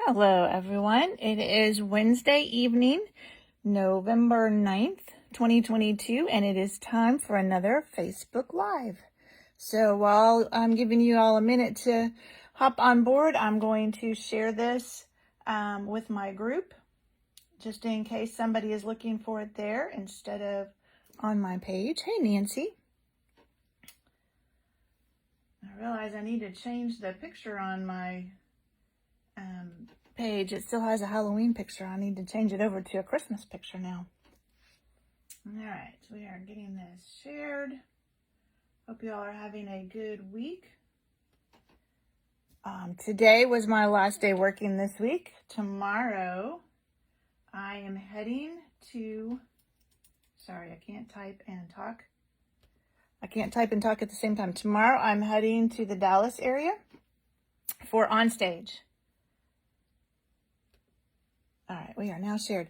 Hello, everyone. It is Wednesday evening, November 9th, 2022, and it is time for another Facebook Live. So while I'm giving you all a minute to hop on board, I'm going to share this with my group, just in case somebody is looking for it there instead of on my page. Hey, Nancy. I realize I need to change the picture on my page. It still has a Halloween picture. I need to change it over to a Christmas picture now. All right, we are getting this shared. Hope you all are having a good week. Today was my last day working this week. Tomorrow, I am heading to, sorry, I can't type and talk. I can't type and talk at the same time. Tomorrow, I'm heading to the Dallas area for Onstage. All right, we are now shared,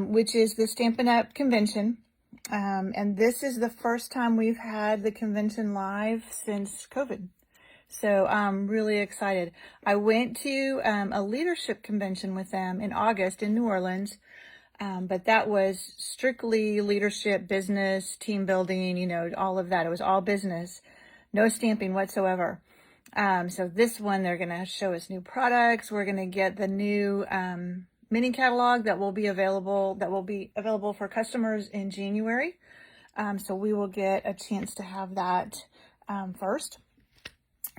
which is the Stampin' Up! Convention. And this is the first time we've had the convention live since COVID. So I'm really excited. I went to a leadership convention with them in August in New Orleans, but that was strictly leadership, business, team building, you know, all of that. It was all business, no stamping whatsoever. So this one, they're going to show us new products. We're going to get the new mini catalog that will be available for customers in January. So we will get a chance to have that first.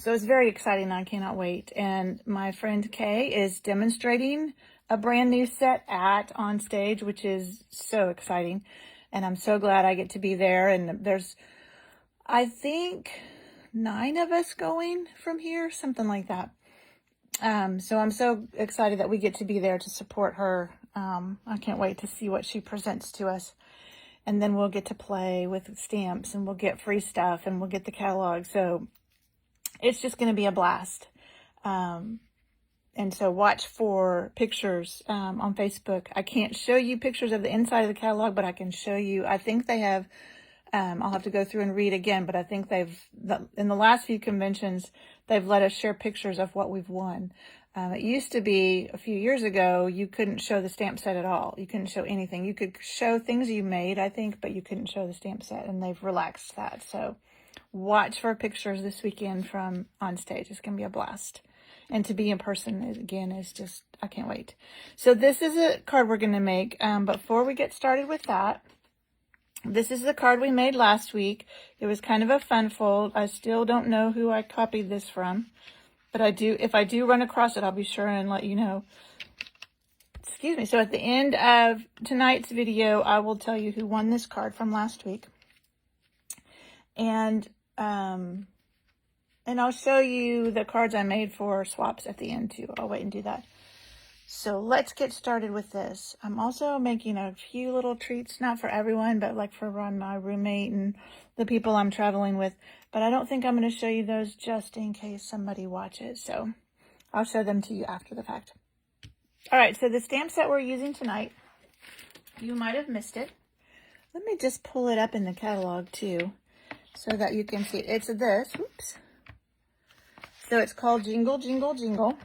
So it's very exciting. I cannot wait. And my friend Kay is demonstrating a brand new set at Onstage, which is so exciting. And I'm so glad I get to be there. And there's, I think, 9 of us going from here, something like that. So I'm so excited that we get to be there to support her. I can't wait to see what she presents to us. And then we'll get to play with stamps and we'll get free stuff and we'll get the catalog. So it's just going to be a blast. And so watch for pictures on Facebook. I can't show you pictures of the inside of the catalog, but I can show you, I think they have, I'll have to go through and read again, but I think in the last few conventions, they've let us share pictures of what we've won. It used to be a few years ago, you couldn't show the stamp set at all. You couldn't show anything. You could show things you made, I think, but you couldn't show the stamp set, and they've relaxed that. So watch for pictures this weekend from Onstage. It's going to be a blast. And to be in person, again, is just, I can't wait. So this is a card we're going to make. But before we get started with that, this is the card we made last week. It was kind of a fun fold. I still don't know who I copied this from, but if I do run across it, I'll be sure and let you know. Excuse me. So at the end of tonight's video, I will tell you who won this card from last week. And I'll show you the cards I made for swaps at the end too. I'll wait and do that. So let's get started with this. I'm also making a few little treats, not for everyone, but like for my roommate and the people I'm traveling with. But I don't think I'm going to show you those just in case somebody watches. So I'll show them to you after the fact. All right, so the stamp set we're using tonight, you might have missed it. Let me just pull it up in the catalog too so that you can see. It's this. Oops. So it's called Jingle Jingle Jingle.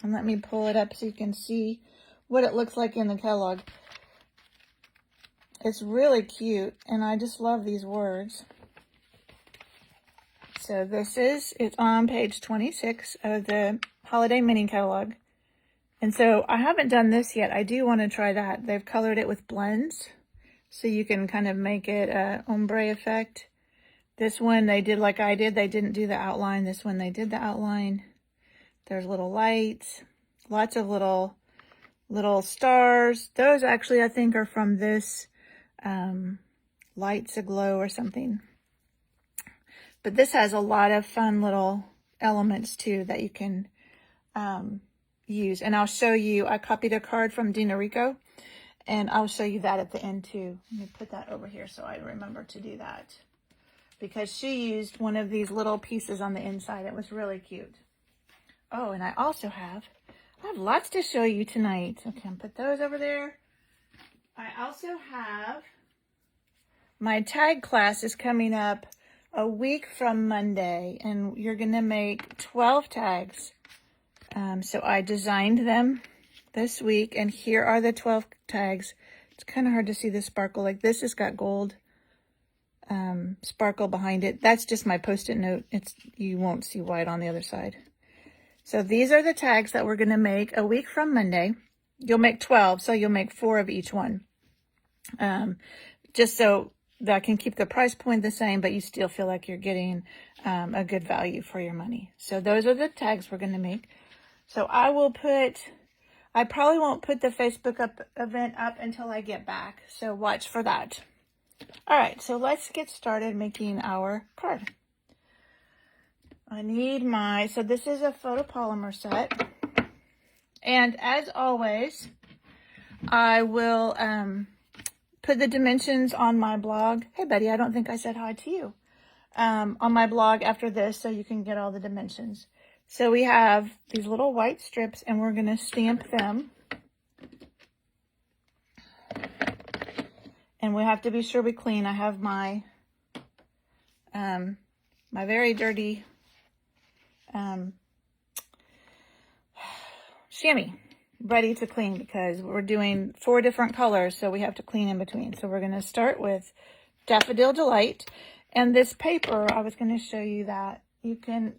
And let me pull it up so you can see what it looks like in the catalog. It's really cute, and I just love these words. So it's on page 26 of the Holiday Mini Catalog. And so I haven't done this yet. I do want to try that. They've colored it with blends, so you can kind of make it a ombre effect. This one they did like I did. They didn't do the outline. This one they did the outline. There's little lights, lots of little stars. Those actually, I think, are from this Lights Aglow or something. But this has a lot of fun little elements, too, that you can use. And I'll show you, I copied a card from Dina Rico, and I'll show you that at the end, too. Let me put that over here so I remember to do that. Because she used one of these little pieces on the inside. It was really cute. Oh, and I have lots to show you tonight. Okay, I'll put those over there. I also have, my tag class is coming up a week from Monday, and you're going to make 12 tags So I designed them this week, and here are the 12 tags. It's kind of hard to see the sparkle. Like this has got gold sparkle behind it. That's just my post-it note. You won't see white on the other side. So these are the tags that we're going to make a week from Monday. You'll make 12, so you'll make 4 of each one. Just so that can keep the price point the same, but you still feel like you're getting a good value for your money. So those are the tags we're going to make. So I probably won't put the Facebook event up until I get back. So watch for that. All right, so let's get started making our card. I need so this is a photopolymer set. And as always, I will put the dimensions on my blog. Hey, buddy, I don't think I said hi to you. On my blog after this, so you can get all the dimensions. So we have these little white strips, and we're going to stamp them. And we have to be sure we clean. I have my my very dirty chamois ready to clean because we're doing 4 different colors, so we have to clean in between. So we're going to start with Daffodil Delight. And this paper, I was going to show you that. You can't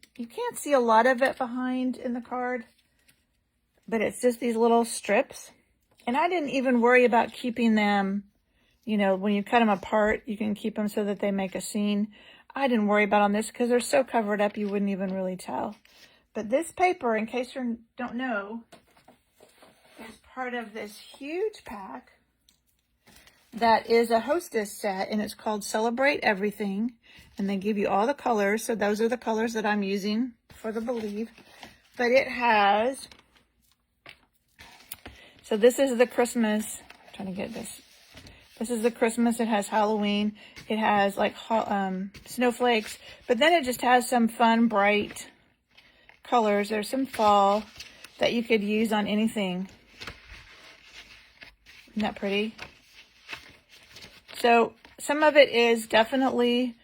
see a lot of it behind in the card, but it's just these little strips. And I didn't even worry about keeping them, you know, when you cut them apart, you can keep them so that they make a scene. I didn't worry about on this because they're so covered up you wouldn't even really tell. But this paper, in case you don't know, is part of this huge pack that is a hostess set, and it's called Celebrate Everything. And they give you all the colors. So those are the colors that I'm using for the Believe. But it has, so this is the Christmas, I'm trying to get this. This is the Christmas. It has Halloween. It has like snowflakes. But then it just has some fun, bright colors. There's some fall that you could use on anything. Isn't that pretty? So some of it is definitely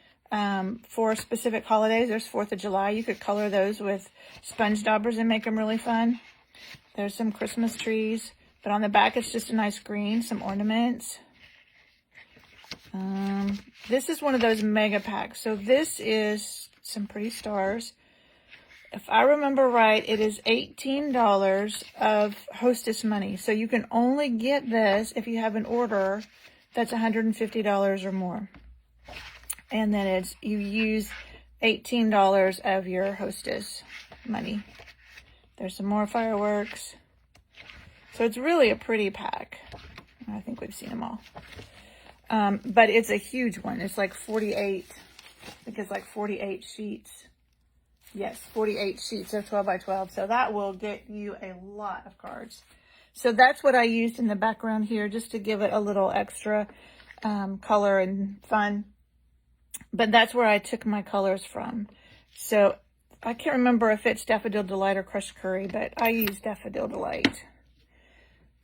for specific holidays. There's 4th of July. You could color those with sponge daubers and make them really fun. There's some Christmas trees. But on the back, it's just a nice green, some ornaments. This is one of those mega packs. So this is some pretty stars. If I remember right, it is $18 of hostess money. So you can only get this if you have an order that's $150 or more. And then you use $18 of your hostess money. There's some more fireworks. So it's really a pretty pack. I think we've seen them all. But it's a huge one. It's like 48. I think it's like 48 sheets. Yes, 48 sheets of 12 by 12. So that will get you a lot of cards. So that's what I used in the background here, just to give it a little extra color and fun. But that's where I took my colors from. So I can't remember if it's Daffodil Delight or Crushed Curry, but I use Daffodil Delight.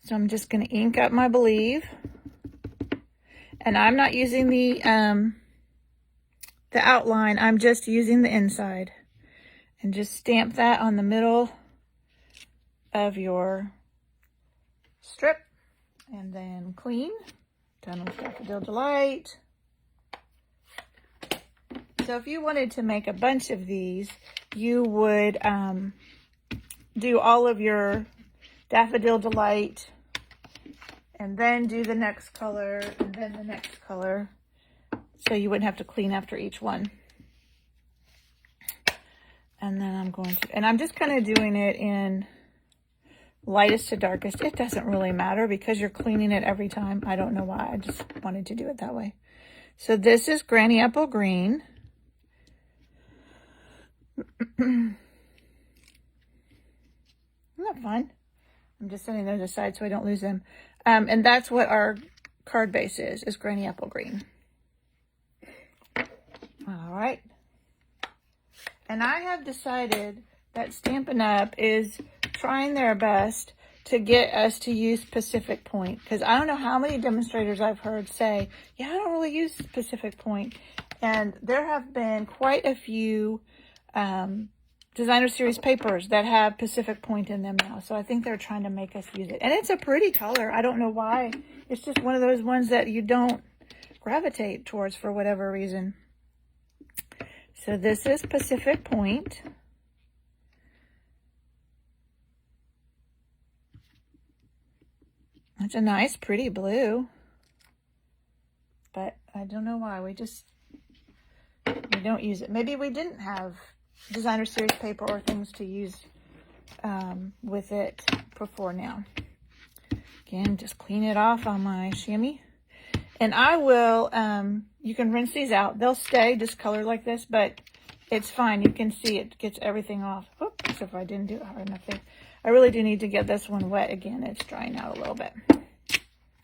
So I'm just going to ink up my Believe. And I'm not using the outline. I'm just using the inside. And just stamp that on the middle of your strip. And then clean. Done with Daffodil Delight. So if you wanted to make a bunch of these, you would do all of your Daffodil Delight, and then do the next color, and then the next color, so you wouldn't have to clean after each one. And then I'm just kind of doing it in lightest to darkest. It doesn't really matter because you're cleaning it every time. I don't know why. I just wanted to do it that way. So this is Granny Apple Green. Isn't that fun? I'm just setting those aside so I don't lose them. And that's what our card base is Granny Apple Green. All right. And I have decided that Stampin' Up! Is trying their best to get us to use Pacific Point. Because I don't know how many demonstrators I've heard say, yeah, I don't really use Pacific Point. And there have been quite a few designer series papers that have Pacific Point in them now. So I think they're trying to make us use it. And it's a pretty color. I don't know why. It's just one of those ones that you don't gravitate towards for whatever reason. So this is Pacific Point. It's a nice, pretty blue. But I don't know why. We don't use it. Maybe we didn't have designer series paper or things to use with it before now. Again, just clean it off on my chamois. And I will, you can rinse these out. They'll stay discolored like this, but it's fine. You can see it gets everything off. Oops, so if I didn't do it hard enough there. I really do need to get this one wet again. It's drying out a little bit.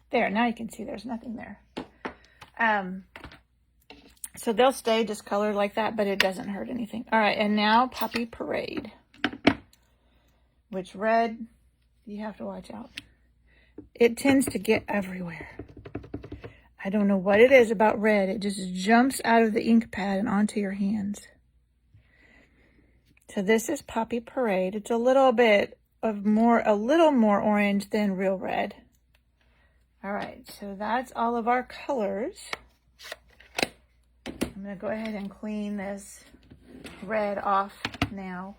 There, now you can see there's nothing there. So they'll stay discolored like that, but it doesn't hurt anything. All right, and now Poppy Parade, which red, you have to watch out. It tends to get everywhere. I don't know what it is about red. It just jumps out of the ink pad and onto your hands. So this is Poppy Parade. It's a little more orange than real red. All right, so that's all of our colors. I'm going to go ahead and clean this red off now.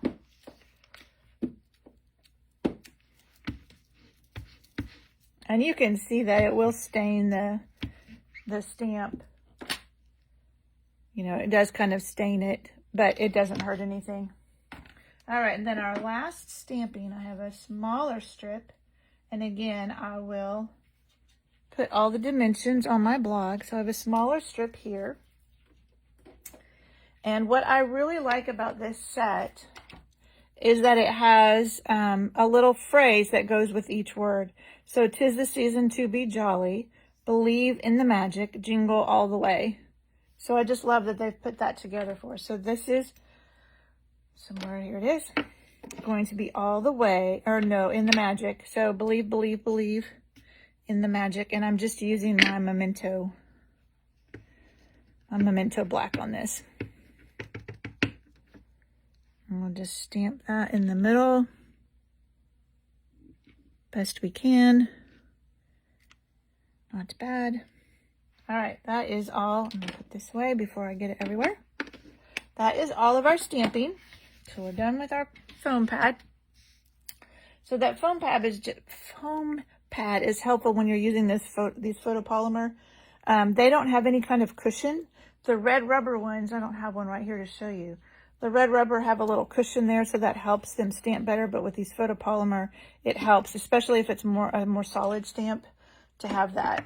And you can see that it will stain the stamp. You know, it does kind of stain it, but it doesn't hurt anything. All right, and then our last stamping, I have a smaller strip. And again, I will put all the dimensions on my blog. So I have a smaller strip here. And what I really like about this set is that it has a little phrase that goes with each word. So, 'tis the season to be jolly, believe in the magic, jingle all the way. So I just love that they've put that together for us. So this is somewhere, here it is, going to be all the way, or no, in the magic. So believe, believe, believe in the magic. And I'm just using my memento black on this. And we'll just stamp that in the middle best we can. Not bad. All right, that is all. I'm gonna put this away before I get it everywhere. That is all of our stamping. So we're done with our foam pad. So that foam pad is helpful when you're using these photopolymer. They don't have any kind of cushion. The red rubber ones, I don't have one right here to show you. The red rubber have a little cushion there, so that helps them stamp better. But with these photopolymer, it helps, especially if it's a more solid stamp, to have that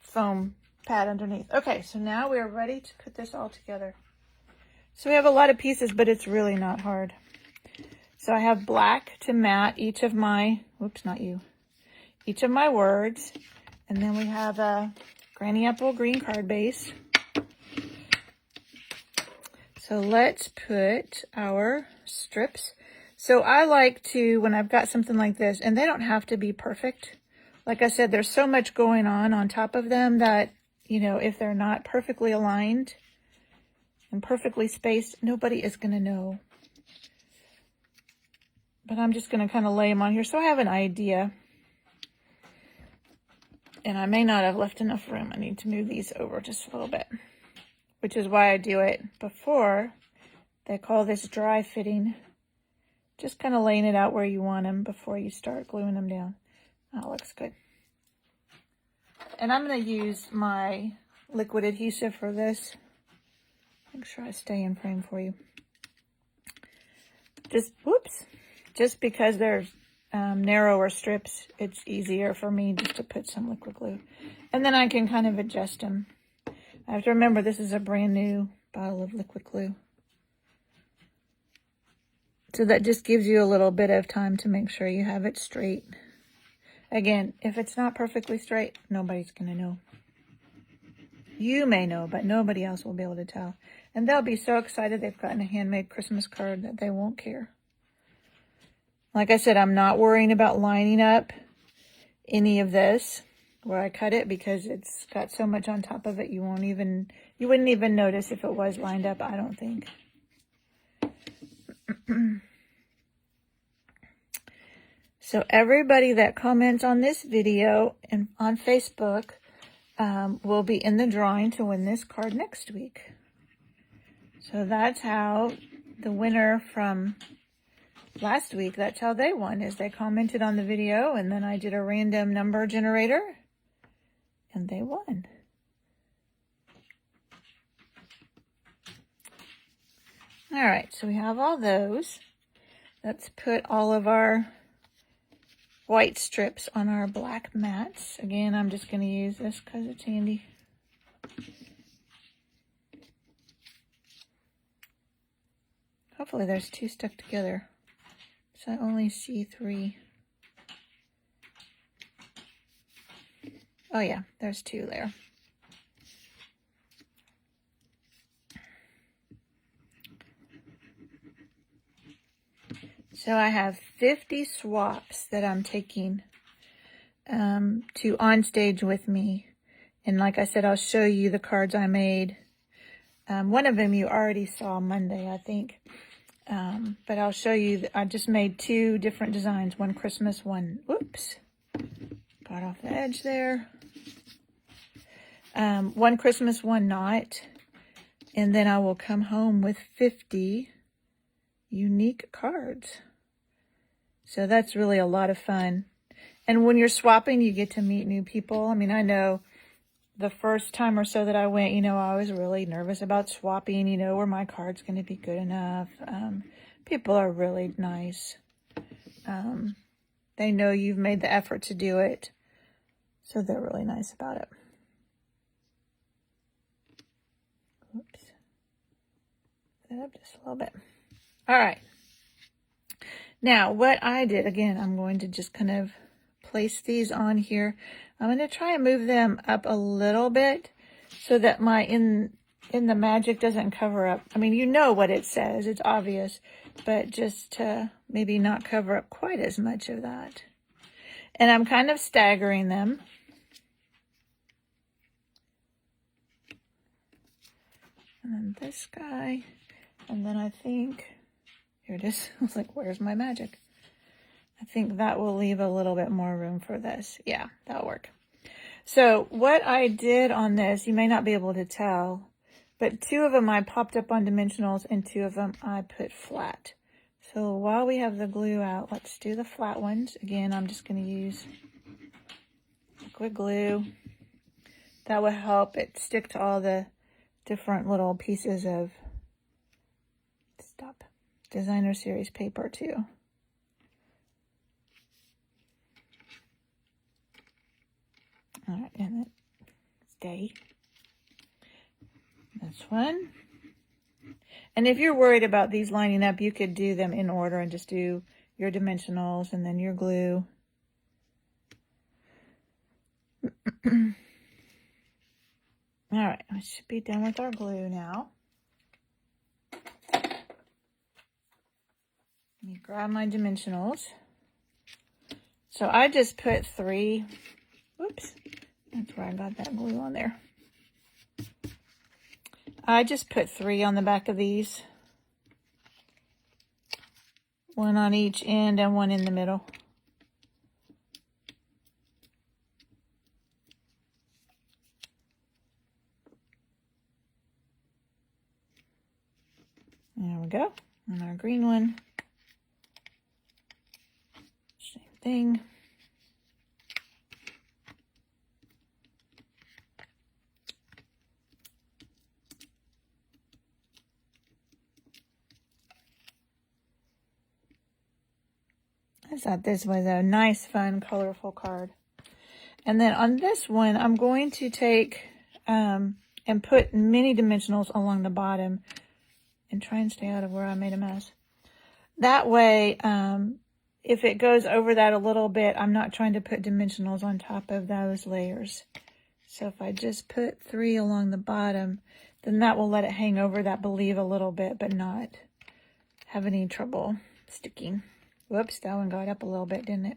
foam pad underneath. Okay, so now we are ready to put this all together. So we have a lot of pieces, but it's really not hard. So I have black to mat each of my, each of my words. And then we have a Granny Apple green card base. So let's put our strips. So I like to, when I've got something like this, and they don't have to be perfect. Like I said, there's so much going on top of them that, you know, if they're not perfectly aligned and perfectly spaced, nobody is going to know. But I'm just going to kind of lay them on here so I have an idea. And I may not have left enough room. I need to move these over just a little bit, which is why I do it before. They call this dry fitting. Just kind of laying it out where you want them before you start gluing them down. That looks good. And I'm going to use my liquid adhesive for this. Make sure I stay in frame for you. Just because they're narrower strips, it's easier for me just to put some liquid glue. And then I can kind of adjust them. I have to remember this is a brand new bottle of liquid glue. So that just gives you a little bit of time to make sure you have it straight. Again, if it's not perfectly straight, nobody's going to know. You may know, but nobody else will be able to tell. And they'll be so excited they've gotten a handmade Christmas card that they won't care. Like I said, I'm not worrying about lining up any of this where I cut it because it's got so much on top of it you wouldn't even notice if it was lined up, I don't think. So everybody that comments on this video and on Facebook will be in the drawing to win this card next week. So that's how the winner from last week, that's how they won, is they commented on the video, and then I did a random number generator, and they won. All right, so we have all those. Let's put all of our white strips on our black mats. Again, I'm just going to use this because it's handy. Hopefully there's 2 stuck together. So I only see 3. Oh yeah, there's 2 there. So I have 50 swaps that I'm taking to on stage with me. And like I said, I'll show you the cards I made. One of them you already saw Monday, I think. But I'll show you, I just made 2 different designs. One Christmas, one, whoops, got off the edge there. One Christmas, one not. And then I will come home with 50 unique cards. So that's really a lot of fun. And when you're swapping, you get to meet new people. I mean, I know the first time or so that I went, you know, I was really nervous about swapping, you know, were my cards going to be good enough? People are really nice. They know you've made the effort to do it. So they're really nice about it. Oops. That up just a little bit. All right. Now, what I did, again, I'm going to just kind of place these on here. I'm going to try and move them up a little bit so that my in the magic doesn't cover up. I mean, you know what it says. It's obvious. But just to maybe not cover up quite as much of that. And I'm kind of staggering them. And then this guy. And then I think... Here it is. I was like, where's my magic? I think that will leave a little bit more room for this. Yeah, that'll work. So what I did on this, you may not be able to tell, but 2 of them I popped up on dimensionals and 2 of them I put flat. So while we have the glue out, let's do the flat ones. Again, I'm just going to use liquid glue. That will help it stick to all the different little pieces of designer series paper too. All right, and then stay. This one. And if you're worried about these lining up, you could do them in order and just do your dimensionals and then your glue. All right, I should be done with our glue now. Let me grab my dimensionals. So I just put 3. Whoops, that's where I got that glue on there. I just put 3 on the back of these. 1 on each end and 1 in the middle. There we go. And our green one. Same thing. I thought this was a nice, fun, colorful card. And then on this one, I'm going to take and put mini dimensionals along the bottom and try and stay out of where I made a mess. That way, if it goes over that a little bit, I'm not trying to put dimensionals on top of those layers. So if I just put 3 along the bottom, then that will let it hang over that believe a little bit, but not have any trouble sticking. Whoops, that one got up a little bit, didn't it?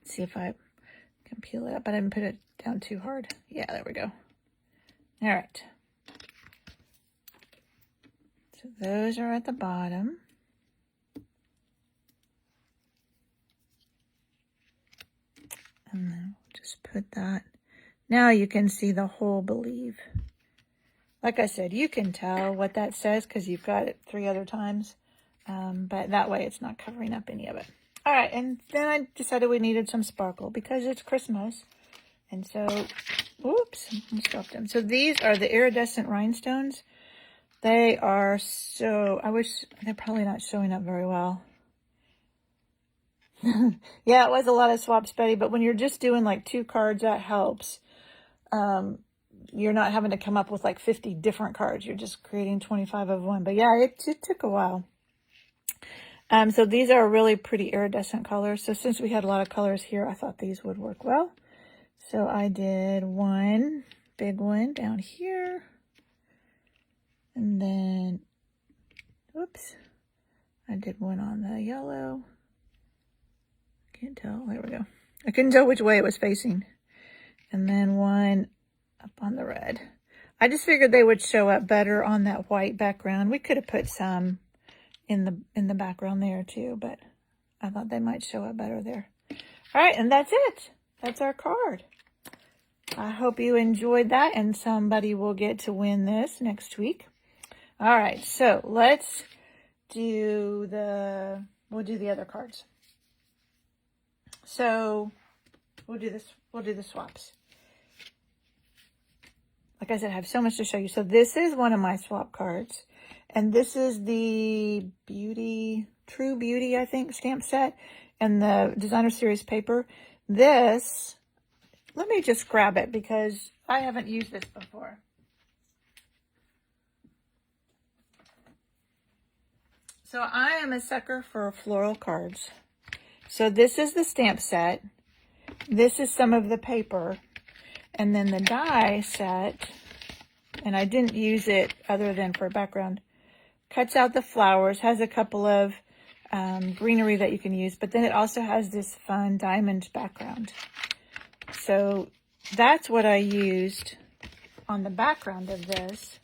Let's see if I can peel it up. I didn't put it down too hard. Yeah, there we go. All right. So those are at the bottom. And then we'll just put that. Now you can see the whole Believe. Like I said, you can tell what that says because you've got it 3 other times. But that way it's not covering up any of it. All right, and then I decided we needed some sparkle because it's Christmas. And so, oops, I stopped them. So these are the iridescent rhinestones. They are so, I wish, they're probably not showing up very well. Yeah, it was a lot of swaps, Betty, but when you're just doing like 2 cards, that helps. You're not having to come up with like 50 different cards. You're just creating 25 of one. But yeah, it took a while. So these are really pretty iridescent colors. So since we had a lot of colors here, I thought these would work well. So I did one big one down here. And then, oops, I did one on the yellow. Can't tell, there we go. I couldn't tell which way it was facing. And then one up on the red. I just figured they would show up better on that white background. We could have put some in the background there too, but I thought they might show up better there. All right, and that's it. That's our card. I hope you enjoyed that, and somebody will get to win this next week. All right, so let's do we'll do the other cards. So we'll do the swaps. Like I said, I have so much to show you. So this is one of my swap cards. And this is the True Beauty, I think, stamp set. And the Designer Series paper. This, let me just grab it because I haven't used this before. So I am a sucker for floral cards. So this is the stamp set. This is some of the paper. And then the die set, and I didn't use it other than for background, cuts out the flowers, has a couple of greenery that you can use, but then it also has this fun diamond background. So that's what I used on the background of this.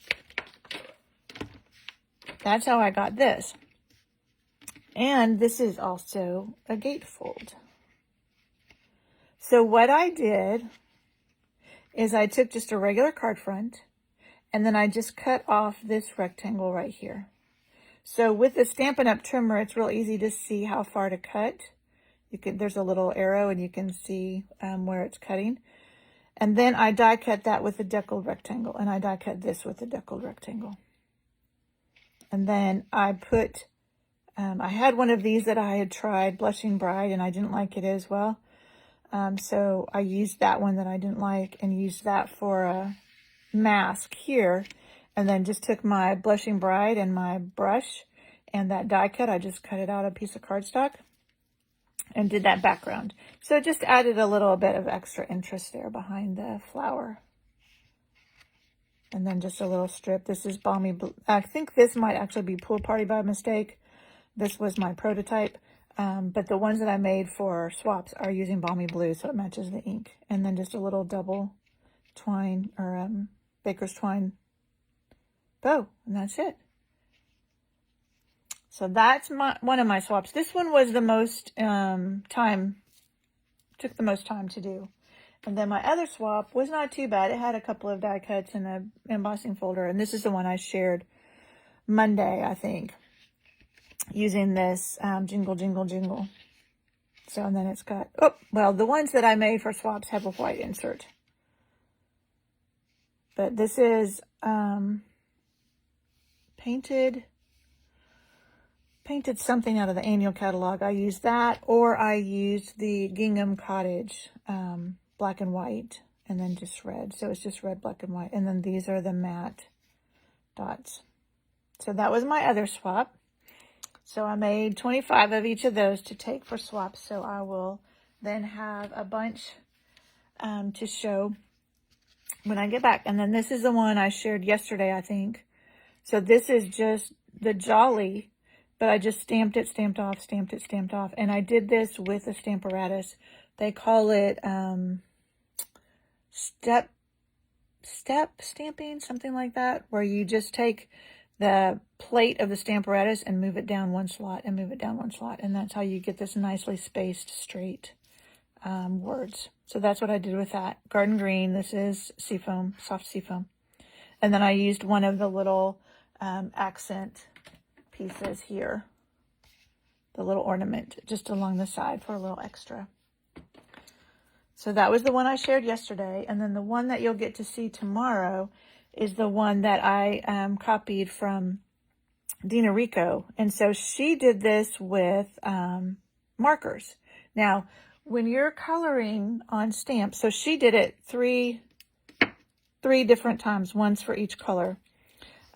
That's how I got this. And this is also a gatefold. So what I did is I took just a regular card front, and then I just cut off this rectangle right here. So with the Stampin' Up! Trimmer, it's real easy to see how far to cut. There's a little arrow, and you can see where it's cutting. And then I die cut that with a deckled rectangle, and I die cut this with a deckled rectangle. And then I put, I had one of these that I had tried, Blushing Bride, and I didn't like it as well. So I used that one that I didn't like and used that for a mask here. And then just took my Blushing Bride and my brush and that die cut. I just cut it out a piece of cardstock and did that background. So it just added a little bit of extra interest there behind the flower. And then just a little strip. This is Balmy Blue. I think this might actually be Pool Party by mistake. This was my prototype. But the ones that I made for swaps are using Balmy Blue, so it matches the ink. And then just a little double twine or baker's twine bow, and that's it. So that's one of my swaps. This one was the most took the most time to do. And then my other swap was not too bad. It had a couple of die cuts in an embossing folder, and this is the one I shared Monday, I think, using this Jingle Jingle Jingle. So, and then it's got, oh, well, the ones that I made for swaps have a white insert. But this is painted something out of the annual catalog. I used that, or I used the Gingham Cottage black and white, and then just red. So it's just red, black, and white. And then these are the matte dots. So that was my other swap. So I made 25 of each of those to take for swaps. So I will then have a bunch to show when I get back. And then this is the one I shared yesterday, I think. So this is just the Jolly, but I just stamped it, stamped off, stamped it, stamped off. And I did this with a Stamparatus. They call it step stamping, something like that, where you just take the plate of the Stamparatus and move it down one slot and move it down one slot. And that's how you get this nicely spaced, straight words. So that's what I did with that. Garden green, this is seafoam, soft seafoam. And then I used one of the little accent pieces here, the little ornament just along the side for a little extra. So that was the one I shared yesterday. And then the one that you'll get to see tomorrow is the one that I copied from Dina Rico. And so she did this with markers. Now, when you're coloring on stamps, so she did it three different times, once for each color.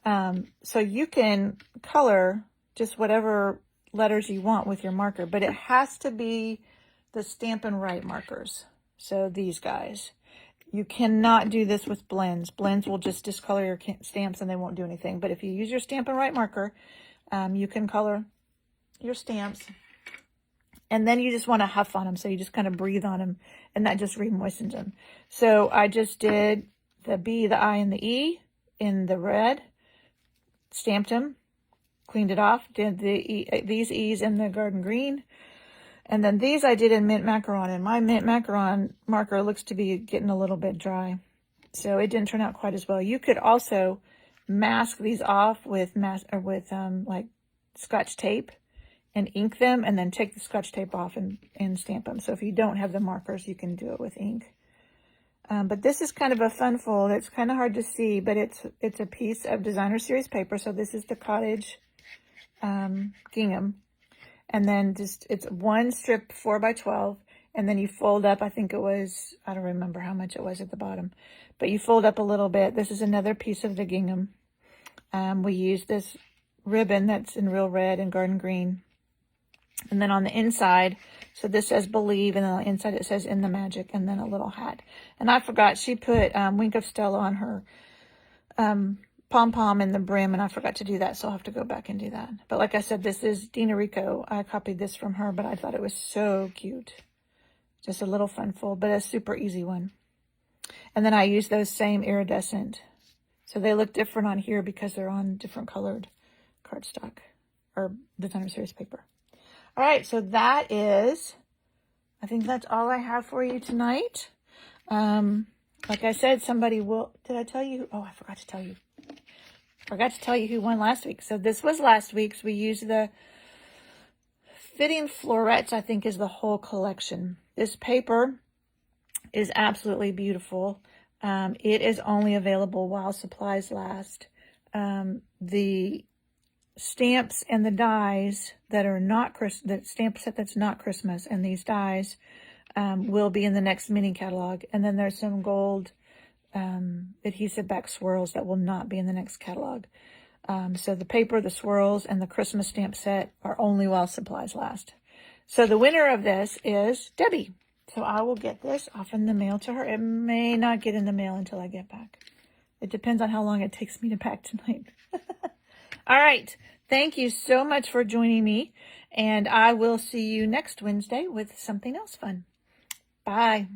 So you can color just whatever letters you want with your marker, but it has to be the Stampin' Write markers. So these guys. You cannot do this with blends. Blends will just discolor your stamps and they won't do anything. But if you use your Stampin' Write marker, you can color your stamps. And then you just want to huff on them. So you just kind of breathe on them and that just re-moistens them. So I just did the B, the I, and the E in the red. Stamped them. Cleaned it off. Did these E's in the garden green. And then these I did in mint macaron, and my mint macaron marker looks to be getting a little bit dry. So it didn't turn out quite as well. You could also mask these off with like Scotch tape and ink them, and then take the Scotch tape off and stamp them. So if you don't have the markers, you can do it with ink. But this is kind of a fun fold. It's kind of hard to see, but it's a piece of designer series paper. So this is the cottage gingham. And then it's one strip 4x12, and then you fold up, I think it was, I don't remember how much it was at the bottom, but you fold up a little bit. This is another piece of the gingham. We use this ribbon that's in real red and garden green. And then on the inside, so this says believe, and then on the inside it says in the magic, and then a little hat. And I forgot, she put Wink of Stella on her pom-pom in the brim, and I forgot to do that, so I'll have to go back and do that. But like I said, this is Dina Rico. I copied this from her, but I thought it was so cute. Just a little fun fold, but a super easy one. And then I use those same iridescent. So they look different on here because they're on different colored cardstock or designer series paper. All right, so that is, I think that's all I have for you tonight. Like I said, somebody will, did I tell you? Oh, I forgot to tell you. Forgot to tell you who won last week. So this was last week's. We used the Fitting Florets, I think is the whole collection. This paper is absolutely beautiful. It is only available while supplies last. The stamps and the dies that are not the stamp set that's not Christmas, and these dies will be in the next mini catalog. And then there's some gold adhesive back swirls that will not be in the next catalog. So the paper, the swirls, and the Christmas stamp set are only while supplies last. So the winner of this is Debbie. So I will get this off in the mail to her. It may not get in the mail until I get back. It depends on how long it takes me to pack tonight. All right. Thank you so much for joining me. And I will see you next Wednesday with something else fun. Bye.